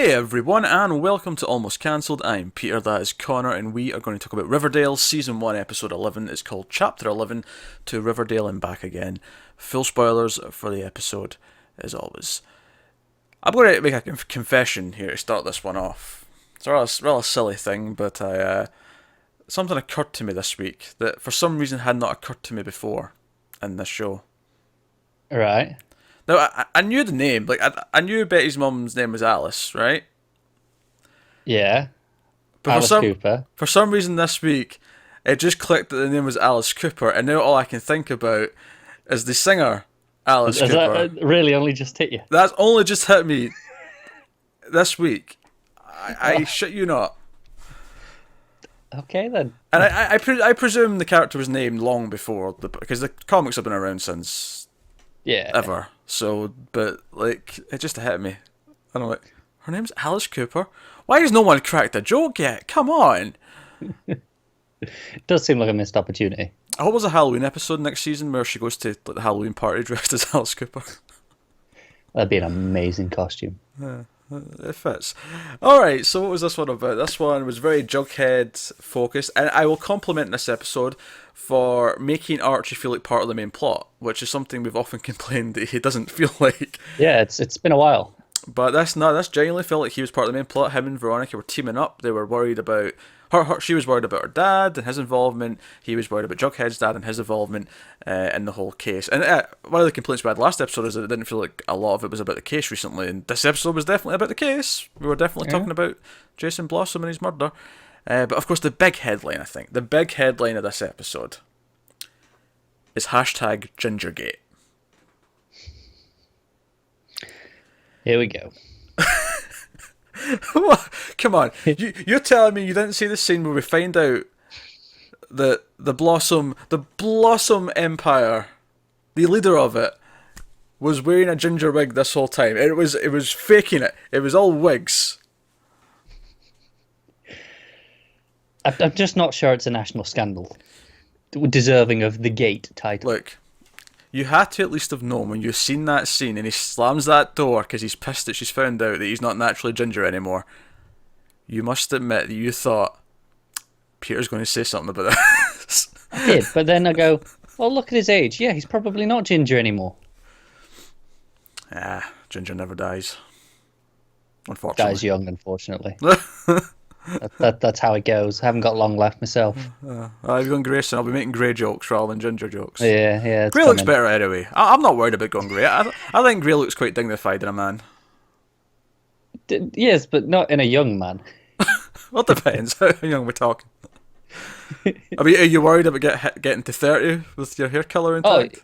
Hey everyone, and welcome to Almost Cancelled. I'm Peter, that is Connor, and we are going to talk about Riverdale. Season 1, Episode 11 is called Chapter 11, To Riverdale and Back Again. Full spoilers for the episode, as always. I'm going to make a confession here to start this one off. It's a rather silly thing, but something occurred to me this week that for some reason had not occurred to me before in this show. Right. Now, I knew the name. I knew Betty's mum's name was Alice, right? Yeah. But Alice Cooper. for some reason this week, it just clicked that the name was Alice Cooper, and now all I can think about is the singer, Alice Has Cooper. that really only just hit you? That's only just hit me this week. I shit you not. Okay then. And I presume the character was named long before, because the comics have been around since Yeah. ever. So, but, it just hit me. And I'm like, her name's Alice Cooper? Why has no one cracked a joke yet? Come on! It does seem like a missed opportunity. I hope there's a Halloween episode next season where she goes to the Halloween party dressed as Alice Cooper. That'd be an amazing costume. It fits. Alright, so what was this one about? This one was very Jughead focused, and I will compliment this episode for making Archie feel like part of the main plot, which is something we've often complained that he doesn't feel like. Yeah, it's been a while. But this genuinely felt like he was part of the main plot. Him and Veronica were teaming up. They were worried about she was worried about her dad and his involvement. He was worried about Jughead's dad and his involvement in the whole case. And one of the complaints we had last episode is that it didn't feel like a lot of it was about the case recently. And this episode was definitely about the case. We were definitely talking about Jason Blossom and his murder. But of course, the big headline, I think, the big headline of this episode is hashtag Gingergate. Here we go. Come on, you're telling me you didn't see the scene where we find out that the Blossom Empire, the leader of it, was wearing a ginger wig this whole time. It was faking it. It was all wigs. I'm just not sure it's a national scandal deserving of the Gate title. Look, you had to at least have known when you've seen that scene and he slams that door because he's pissed that she's found out that he's not naturally ginger anymore. You must admit that you thought Peter's going to say something about this. I did, but then I go, well, look at his age. Yeah, he's probably not ginger anymore. Ginger never dies. Unfortunately. Dies young, unfortunately. That's how it goes. I haven't got long left myself. I've gone grey soon. I'll be making grey jokes rather than ginger jokes. Yeah. Grey looks better anyway. I'm not worried about going grey. I think grey looks quite dignified in a man. Yes, but not in a young man. Well, it depends how young we're talking. I mean, are you worried about getting to 30 with your hair colour intact?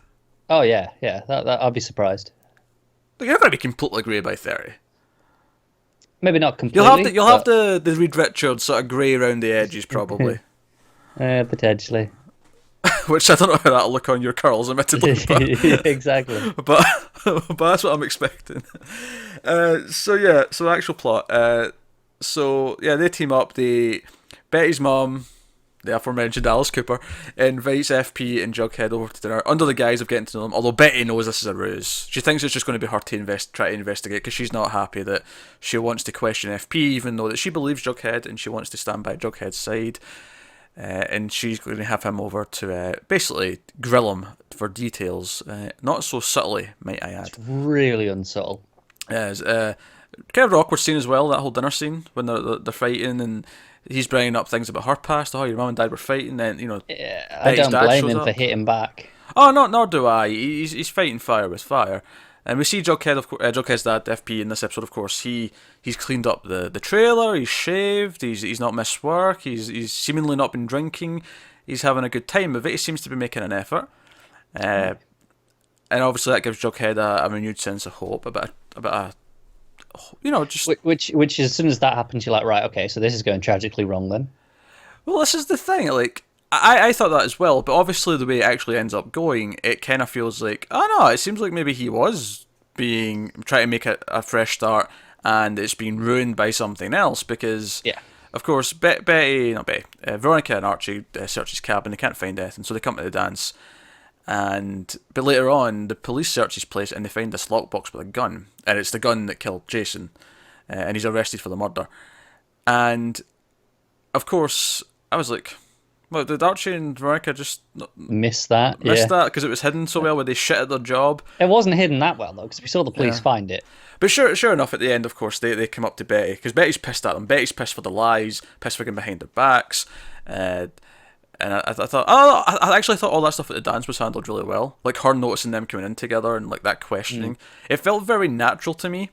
Oh yeah. That I'll be surprised. You're not going to be completely grey by 30. Maybe not completely. You'll have the Reed Richards sort of grey around the edges probably. Potentially. Which I don't know how that'll look on your curls, admittedly. But, Exactly. but that's what I'm expecting. So actual plot. They team up. Betty's mom, the aforementioned Alice Cooper, invites FP and Jughead over to dinner under the guise of getting to know them. Although Betty knows this is a ruse. She thinks it's just going to be her to try to investigate because she's not happy that she wants to question FP, even though that she believes Jughead and she wants to stand by Jughead's side. And she's going to have him over to basically grill him for details. Not so subtly, might I add. It's really unsubtle. Yes, kind of an awkward scene as well, that whole dinner scene when they're fighting and he's bringing up things about her past. Oh, your mum and dad were fighting. Then Yeah, I don't blame him for hitting back. Oh, no, nor do I. He's fighting fire with fire. And we see Jughead's dad, FP, in this episode, of course. He's cleaned up the trailer, he's shaved, he's not missed work, he's seemingly not been drinking, he's having a good time with it, he seems to be making an effort. And obviously that gives Jughead a renewed sense of hope, about just... Which as soon as that happens, you're like, right, okay, so this is going tragically wrong then. Well, this is the thing, I thought that as well, but obviously the way it actually ends up going, it kind of feels like, oh no, it seems like maybe he was trying to make a fresh start, and it's been ruined by something else, because, of course, Veronica and Archie search his cabin, they can't find anything, so they come to the dance, but later on, the police search his place, and they find this lockbox with a gun, and it's the gun that killed Jason. and he's arrested for the murder. And of course, I was like, well, did Archie and Veronica just Miss that. miss Yeah. that because it was hidden so well? Where they shit at their job? It wasn't hidden that well though, because we saw the police Yeah. find it. But sure enough, at the end, of course, they come up to Betty because Betty's pissed at them. Betty's pissed for the lies, pissed for getting behind their backs, and I thought, I actually thought all that stuff at the dance was handled really well. Like her noticing them coming in together and like that questioning, it felt very natural to me.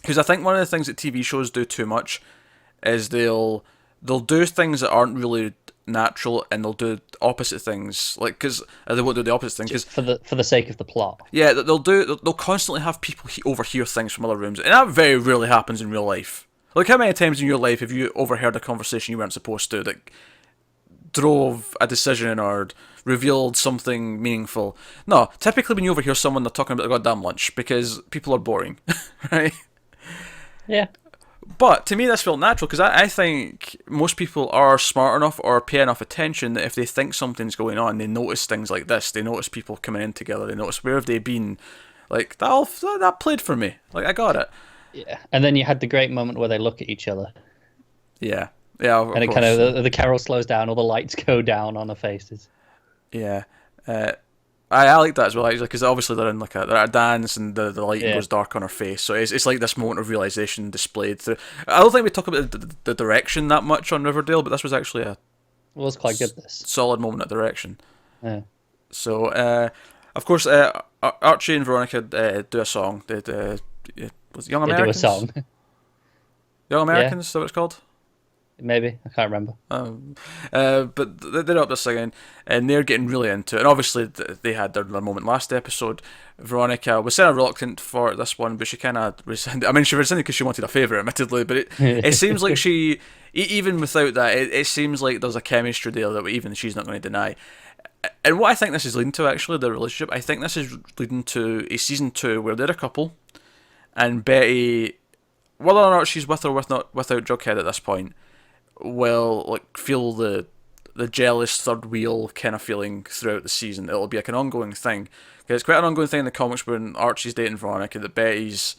Because I think one of the things that TV shows do too much is they'll do things that aren't really natural, and they'll do opposite things. Like because they won't do the opposite thing because For the sake of the plot. yeah, they'll constantly have people overhear things from other rooms, and that very rarely happens in real life. Like how many times in your life have you overheard a conversation you weren't supposed to that drove a decision or revealed something meaningful? No, typically when you overhear someone, they're talking about their goddamn lunch because people are boring, right? Yeah. But to me, this felt natural because I think most people are smart enough or pay enough attention that if they think something's going on, they notice things like this. They notice people coming in together. They notice where have they been. Like that played for me. Like I got it. Yeah. And then you had the great moment where they look at each other. Yeah. Yeah. Of And it course. kind of the carol slows down, all the lights go down on their faces. Yeah. I like that as well, actually, because obviously they're at a dance and the lighting goes dark on her face, so it's like this moment of realization displayed through. I don't think we talk about the direction that much on Riverdale, but this was actually a It was quite good. This. solid moment of direction. Yeah. So, of course, Archie and Veronica do a song. Was it Young They do a Americans? song. Young Americans, is that what it's called? Maybe. I can't remember. But they're up there singing, and they're getting really into it. And obviously, they had their moment last episode. Veronica was kind of reluctant for this one, but she kind of rescinded. I mean, she rescinded because she wanted a favour, admittedly. But it seems like even without that, it seems like there's a chemistry there that even she's not going to deny. And what I think this is leading to, actually, the relationship, I think this is leading to a season 2 where they're a couple, and Betty, whether or not she's with or without Jughead at this point, will like feel the jealous third wheel kind of feeling throughout the season. It'll be like an ongoing thing. Because it's quite an ongoing thing in the comics when Archie's dating Veronica, that Betty's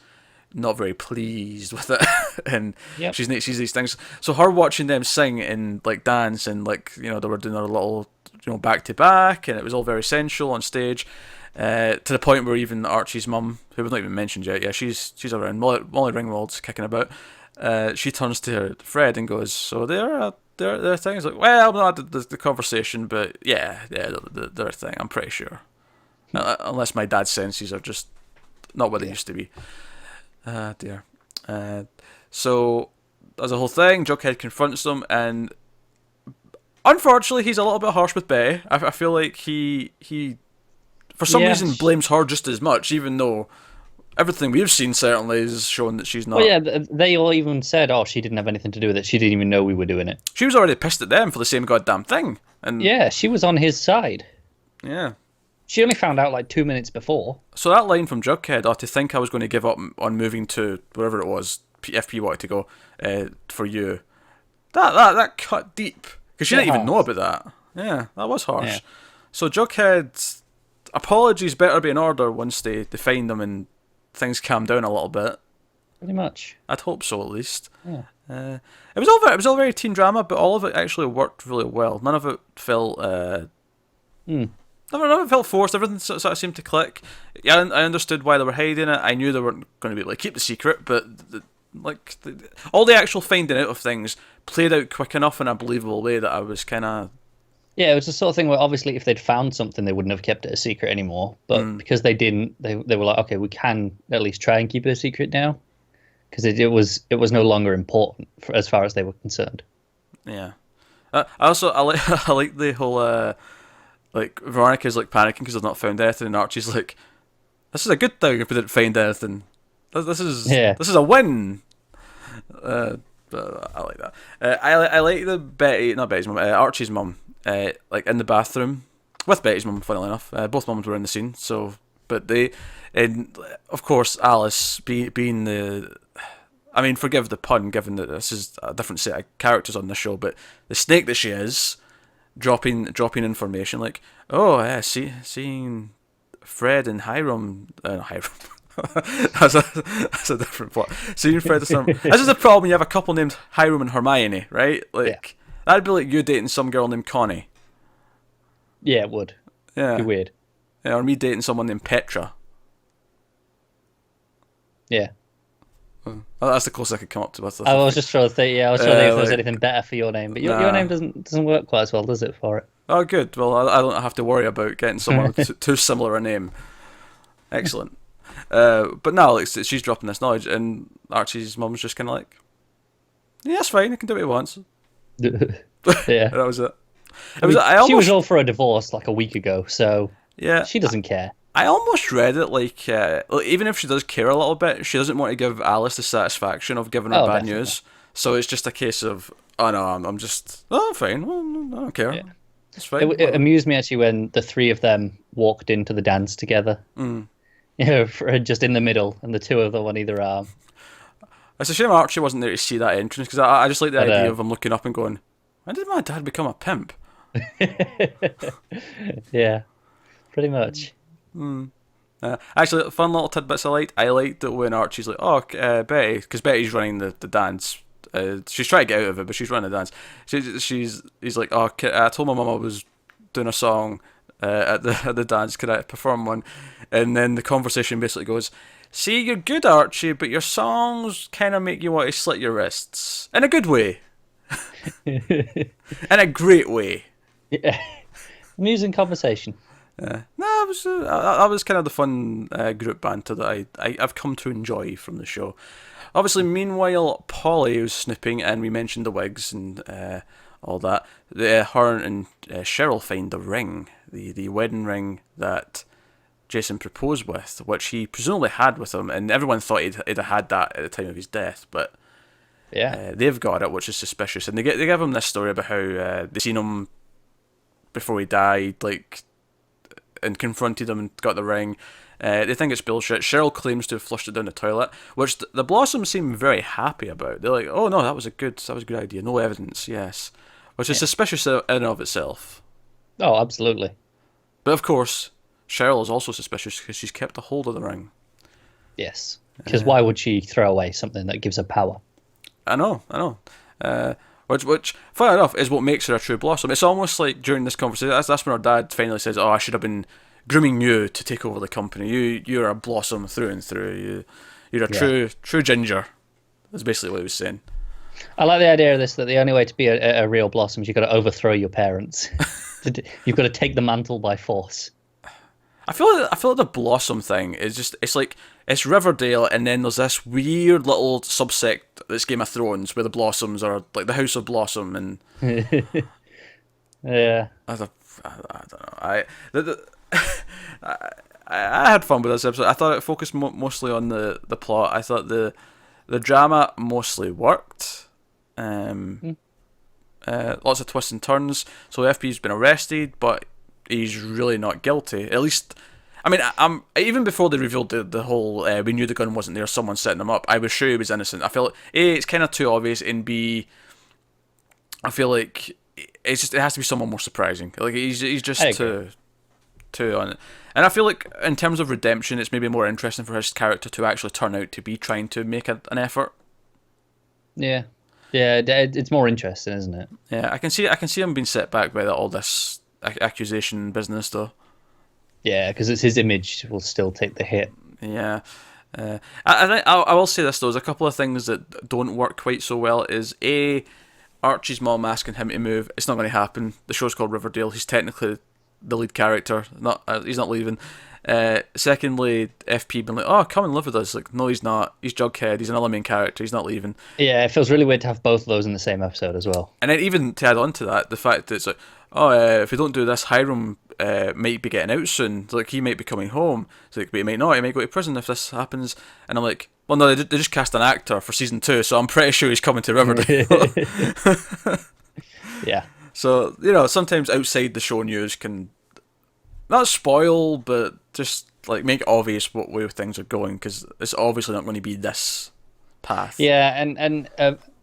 not very pleased with it, and she sees these things. So her watching them sing and like dance and like they were doing their little back to back, and it was all very sensual on stage. To the point where even Archie's mum, who was not even mentioned yet, she's around. Molly Ringwald's kicking about. She turns to Fred and goes, "So they're a thing." He's like, "Well, not the conversation, but yeah, they're a thing. I'm pretty sure, unless my dad's senses are just not what they used to be." Dear. So there's a whole thing. Jughead confronts them, and unfortunately, he's a little bit harsh with Betty. I feel like he for some reason blames her just as much, even though everything we've seen certainly is showing that she's not. Well, yeah, they all even said, "Oh, she didn't have anything to do with it. She didn't even know we were doing it." She was already pissed at them for the same goddamn thing, and yeah, she was on his side. Yeah. She only found out like 2 minutes before. So that line from Jughead, to think I was going to give up on moving to wherever it was, FP wanted to go, for you, that cut deep because she didn't even know about that. Yeah, that was harsh. Yeah. So Jughead's apologies better be in order once they find them and things calm down a little bit. Pretty much. I'd hope so, at least. Yeah. It was all very teen drama, but all of it actually worked really well. None of it felt none of it felt forced. Everything sort of seemed to click. Yeah, I understood why they were hiding it. I knew they weren't going to be like keep the secret, but all the actual finding out of things played out quick enough in a believable way that I was kind of. Yeah, it was the sort of thing where obviously if they'd found something, they wouldn't have kept it a secret anymore. But because they didn't, they were like, okay, we can at least try and keep it a secret now, because it was no longer important as far as they were concerned. Yeah, I like the whole like Veronica's like panicking because they've not found anything, and Archie's like, "This is a good thing if we didn't find anything. This is a win." But I like that. I like the Betty's mum, Archie's mum. Like in the bathroom with Betty's mum, funnily enough. Both mums were in the scene, so and of course Alice being the, I mean, forgive the pun given that this is a different set of characters on the show, but the snake that she is, dropping information like, oh yeah, seeing Fred and Hiram That's a different plot. So you Fred Astaire. This is the problem. You have a couple named Hiram and Hermione, right? Like that'd be like you dating some girl named Connie. Yeah, it would. Yeah. Be weird. Yeah, or me dating someone named Petra. Yeah. Well, that's the closest I could come up to. I was just trying to think. Yeah, I was trying to think if there was anything better for your name, but your name doesn't work quite as well, does it? For it. Oh, good. Well, I don't have to worry about getting someone with too similar a name. Excellent. But now, like, she's dropping this knowledge, and Archie's mum's just kind of like, "Yeah, that's fine. I can do what he wants." Yeah, that was it. She was all for a divorce like a week ago, so yeah, she doesn't care. I almost read it like, even if she does care a little bit, she doesn't want to give Alice the satisfaction of giving her bad news. So it's just a case of, oh no, I'm just, oh fine, well, I don't care. Yeah. It's fine. It amused me actually when the three of them walked into the dance together. You know, just in the middle, and the two of them on either arm. It's a shame Archie wasn't there to see that entrance, because I just like the idea of him looking up and going, when did my dad become a pimp? Yeah, pretty much. Actually, fun little tidbits I liked. I liked that when Archie's like, "Oh, Betty," because Betty's running the dance. She's trying to get out of it, but she's running the dance. He's like, "Oh, I told my mum I was doing a song at the dance. Could I perform one?" And then the conversation basically goes, "See, you're good, Archie, but your songs kind of make you want to slit your wrists in a good way, in a great way." Yeah, amusing conversation. No, that was kind of the fun group banter that I've come to enjoy from the show. Obviously, meanwhile, Polly was snooping, and we mentioned the wigs and all that. Her and Cheryl find the ring, the wedding ring that Jason proposed with, which he presumably had with him, and everyone thought he'd have had that at the time of his death, but they've got it, which is suspicious. And they give him this story about how they seen him before he died, like, and confronted him and got the ring. They think it's bullshit. Cheryl claims to have flushed it down the toilet, which the Blossoms seem very happy about. They're like, "Oh no, that was a good idea. No evidence, yes," which is suspicious in and of itself. Oh, absolutely. But of course, Cheryl is also suspicious because she's kept a hold of the ring. Yes, because why would she throw away something that gives her power? I know. Which, funny enough, is what makes her a true Blossom. It's almost like during this conversation, that's when her dad finally says, "Oh, I should have been grooming you to take over the company. You're a Blossom through and through. You're a true ginger." That's basically what he was saying. I like the idea of this, that the only way to be a real Blossom is you've got to overthrow your parents. You've got to take the mantle by force. I feel like the Blossom thing is just, it's Riverdale, and then there's this weird little subsect that's Game of Thrones where the Blossoms are like the House of Blossom, and yeah, I don't know. I had fun with this episode. I thought it focused mostly on the plot. I thought the drama mostly worked. Lots of twists and turns. So the FB's been arrested, but he's really not guilty. At least, I mean, I'm even before they revealed the whole we knew the gun wasn't there, someone setting him up, I was sure he was innocent. I feel like A, it's kind of too obvious, and B, I feel like it has to be someone more surprising. Like he's just too on it. And I feel like in terms of redemption, it's maybe more interesting for his character to actually turn out to be trying to make an effort. Yeah, it's more interesting, isn't it? Yeah, I can see him being set back by all this accusation business, though. Yeah, because it's his image will still take the hit. Yeah. I will say this, though. There's a couple of things that don't work quite so well. Is A, Archie's mom asking him to move. It's not going to happen. The show's called Riverdale. He's technically the lead character. He's not leaving. Secondly, FP being like, "Oh, come and live with us." Like, no, he's not. He's Jughead. He's another main character. He's not leaving. Yeah, it feels really weird to have both of those in the same episode as well. And then even to add on to that, the fact that it's like, "Oh, if we don't do this, Hiram might be getting out soon. Like, he might be coming home. It's like, but he might not. He might go to prison if this happens." And I'm like, well, no, they just cast an actor for season 2, so I'm pretty sure he's coming to Riverdale. Yeah. So, sometimes outside the show news can not spoil, but just like make obvious what way things are going, because it's obviously not going to be this path. Yeah, and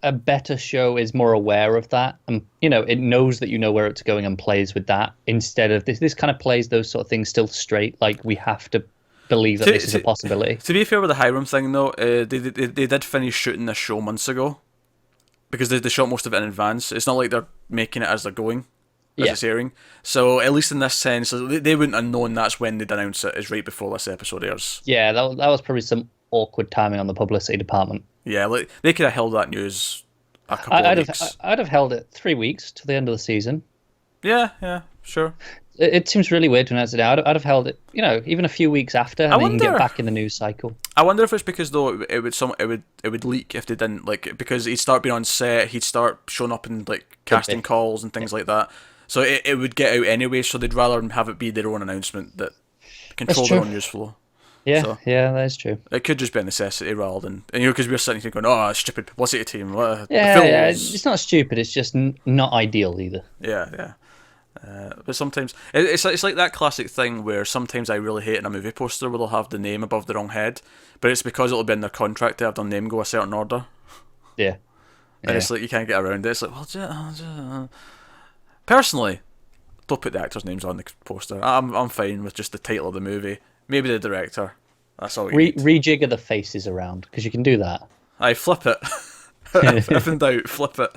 a better show is more aware of that, and it knows that you know where it's going and plays with that, instead of this kind of plays those sort of things still straight, like we have to believe that this is a possibility. To be fair with the Hiram thing, though, they did finish shooting this show months ago because they shot most of it in advance. It's not like they're making it as they're going, as it's airing. So at least in this sense, they wouldn't have known that's when they'd announce it, is right before this episode airs. Yeah, that was probably some awkward timing on the publicity department. Yeah, like they could have held that news a couple of weeks. I'd have held it 3 weeks to the end of the season. Yeah, sure. It seems really weird to announce it now. I'd have held it, even a few weeks after, and then you can get back in the news cycle. I wonder if it's because though it would leak if they didn't, like, because he'd start being on set, he'd start showing up in like casting calls and things like that. So it would get out anyway. So they'd rather have it be their own announcement that control their own news flow. Yeah, that is true. It could just be a necessity rather than, because we're sitting here going, oh, stupid publicity team. Yeah, it's not stupid. It's just not ideal either. Yeah. But sometimes it's like that classic thing where sometimes I really hate in a movie poster where they'll have the name above their own head, but it's because it'll be in their contract to have their name go a certain order. Yeah. And it's like you can't get around it. It's like, well, personally, don't put the actors' names on the poster. I'm fine with just the title of the movie. Maybe the director. That's all. Rejigger the faces around, because you can do that. I flip it. If in doubt, flip it.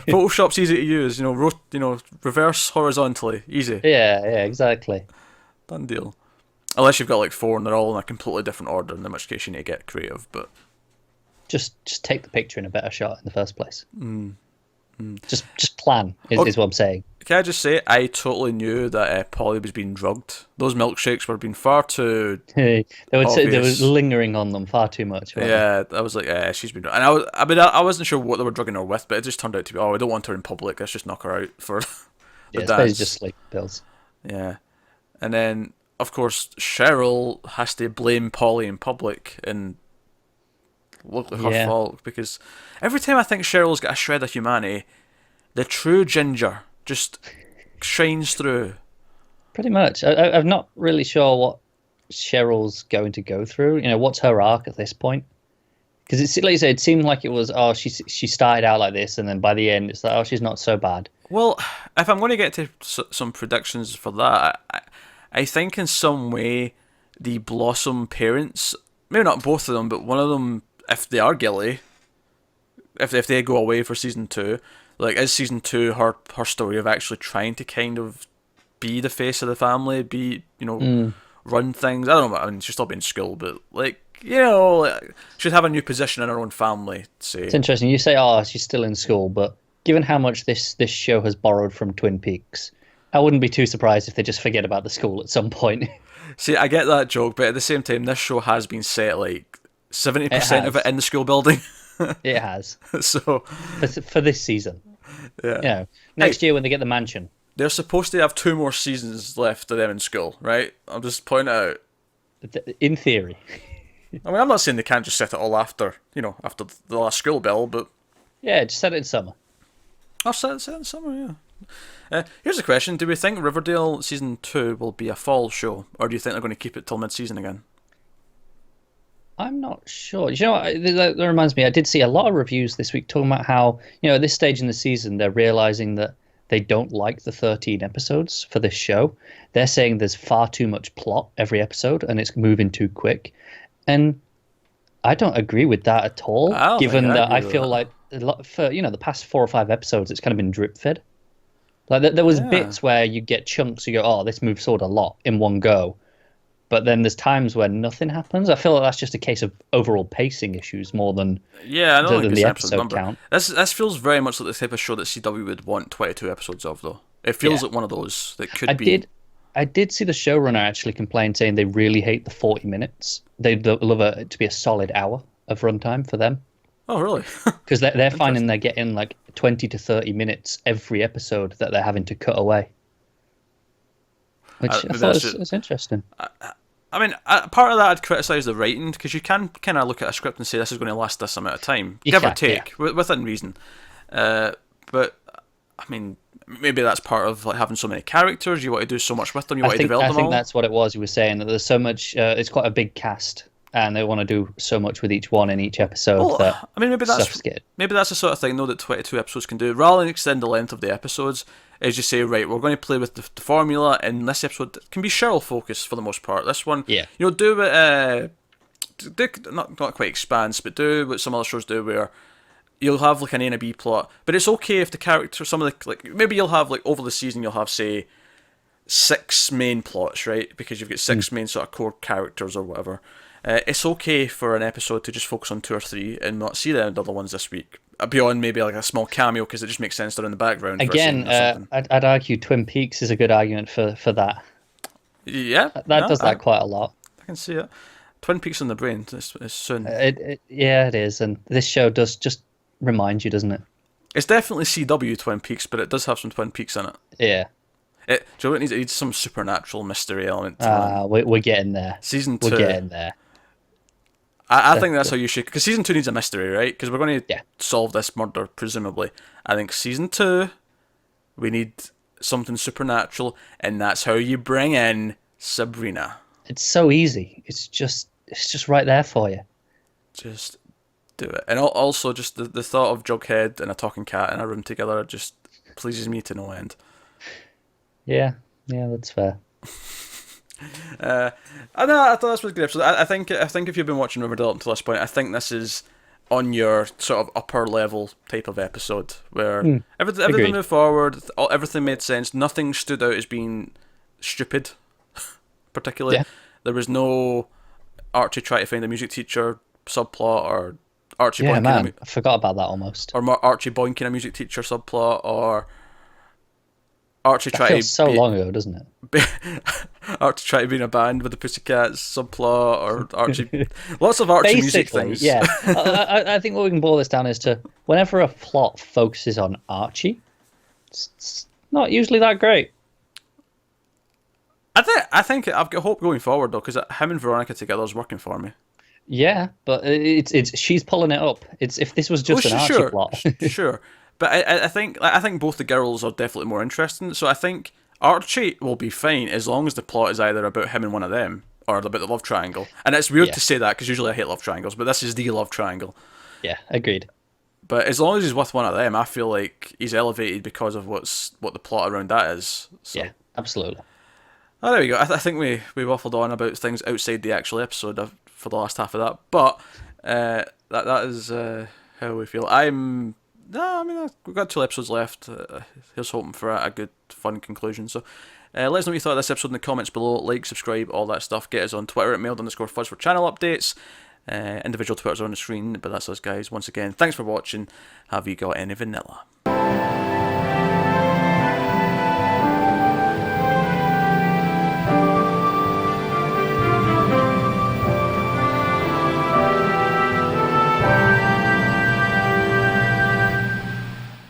Photoshop's easy to use. Reverse horizontally, easy. Yeah, exactly. Done deal. Unless you've got like 4 and they're all in a completely different order, in which case you need to get creative. But just take the picture in a better shot in the first place. Just plan is what I'm saying. Can I just say, I totally knew that Polly was being drugged. Those milkshakes were being far too they obvious. was lingering on them far too much. Yeah, I was like, she's been drugged. And I wasn't sure what they were drugging her with, but it just turned out to be, we don't want her in public. Let's just knock her out for the dance. It's just sleep pills. Yeah. And then, of course, Cheryl has to blame Polly in public and look like her fault, because every time I think Cheryl's got a shred of humanity, the true ginger just shines through. Pretty much. I'm not really sure what Cheryl's going to go through. What's her arc at this point? Because it's like you said, it seemed like it was, she started out like this, and then by the end it's like, she's not so bad. Well, if I'm going to get to some predictions for that, I think in some way the Blossom parents, maybe not both of them, but one of them, if they are guilty, if they go away for season 2, like, is season 2 her story of actually trying to kind of be the face of the family, run things? I don't know. I mean, she's still been in school, but she'd have a new position in her own family. Say, it's interesting. You say, she's still in school, but given how much this show has borrowed from Twin Peaks, I wouldn't be too surprised if they just forget about the school at some point. See, I get that joke, but at the same time, this show has been set like 70% of it in the school building. It has. So for this season. Yeah. Next year when they get the mansion. They're supposed to have 2 more seasons left of them in school, right? I'll just point it out. In theory. I mean, I'm not saying they can't just set it all after the last school bell, but... Yeah, just set it in summer. I'll set it in summer, yeah. Here's a question. Do we think Riverdale Season 2 will be a fall show? Or do you think they're going to keep it till mid-season again? I'm not sure. That reminds me, I did see a lot of reviews this week talking about how, at this stage in the season, they're realizing that they don't like the 13 episodes for this show. They're saying there's far too much plot every episode and it's moving too quick. And I don't agree with that at all, given that I feel like for, the past 4 or 5 episodes, it's kind of been drip fed. Like there was bits where you get chunks, you go, this moves forward a lot in one go. But then there's times where nothing happens. I feel like that's just a case of overall pacing issues more than the episode count. This feels very much like the type of show that CW would want 22 episodes of, though. It feels like one of those that could be... I did see the showrunner actually complain, saying they really hate the 40 minutes. They'd love it to be a solid hour of runtime for them. Oh, really? Because they're finding they're getting like 20 to 30 minutes every episode that they're having to cut away. Which I thought was interesting. I mean, part of that I'd criticise the writing, because you can kind of look at a script and say this is going to last this amount of time, give or take, within reason. But, I mean, maybe that's part of like having so many characters, you want to do so much with them, you want to develop them all. I think that's what it was. You were saying that there's so much, it's quite a big cast, and they want to do so much with each one in each episode Well, that I mean, stuff's getting. maybe that's the sort of thing though that 22 episodes can do. Rather than extend the length of the episodes, is just say, right, we're going to play with the formula, and this episode can be Cheryl focused for the most part. This one, Yeah. do it. Not quite expanse, but do what some other shows do, where you'll have like an A and a B plot, but it's okay if the character, some of the, like, maybe you'll have like over the season you'll have, say, 6 main plots, right? Because you've got 6 main sort of core characters or whatever. It's okay for an episode to just focus on 2 or 3 and not see the other ones this week. Beyond maybe like a small cameo, because it just makes sense they're in the background. Again, for a scene or something. I'd argue Twin Peaks is a good argument for that. Yeah, That does that quite a lot. I can see it. Twin Peaks in the brain is soon. Yeah, it is, and this show does just remind you, doesn't it? It's definitely CW Twin Peaks, but it does have some Twin Peaks in it. Yeah. Do you know what it needs? It needs some supernatural mystery element to it. We're getting there. Season 2. We're getting there. I think that's how you should... Because Season 2 needs a mystery, right? Because we're going to Yeah. solve this murder, presumably. I think Season 2, we need something supernatural, and that's how you bring in Sabrina. It's so easy. It's just right there for you. Just do it. And also, just the thought of Jughead and a talking cat in a room together just pleases me to no end. Yeah, that's fair. I thought this was a good episode. I think if you've been watching Riverdale up until this point, I think this is on your sort of upper level type of episode where everything moved forward, everything made sense, nothing stood out as being stupid, particularly. Yeah. There was no Archie trying to find a music teacher subplot, or Archie Yeah, boinking man, I forgot about that almost. or Archie boinking a music teacher subplot, or Archie That trying to feels so long ago, doesn't it? Archie trying to be in a band with the Pussycats subplot, or Archie, lots of Archie music things. Yeah. I think what we can boil this down is to whenever a plot focuses on Archie, it's not usually that great. I think I've got hope going forward though, because him and Veronica together is working for me. Yeah, but it's she's pulling it up. It's if this was just an Archie plot. Sure. But I think both the girls are definitely more interesting. So I think Archie will be fine as long as the plot is either about him and one of them, or about the love triangle. And it's weird to say that because usually I hate love triangles, but this is the love triangle. Yeah, agreed. But as long as he's with one of them, I feel like he's elevated because of what the plot around that is. So. Yeah, absolutely. Oh, there we go. I think we waffled on about things outside the actual episode for the last half of that. But that is how we feel. We've got 2 episodes left. Here's hoping for a good, fun conclusion. So let us know what you thought of this episode in the comments below. Like, subscribe, all that stuff. Get us on Twitter at mailed_fuzz for channel updates. Individual Twitters are on the screen, but that's us, guys. Once again, thanks for watching. Have you got any vanilla?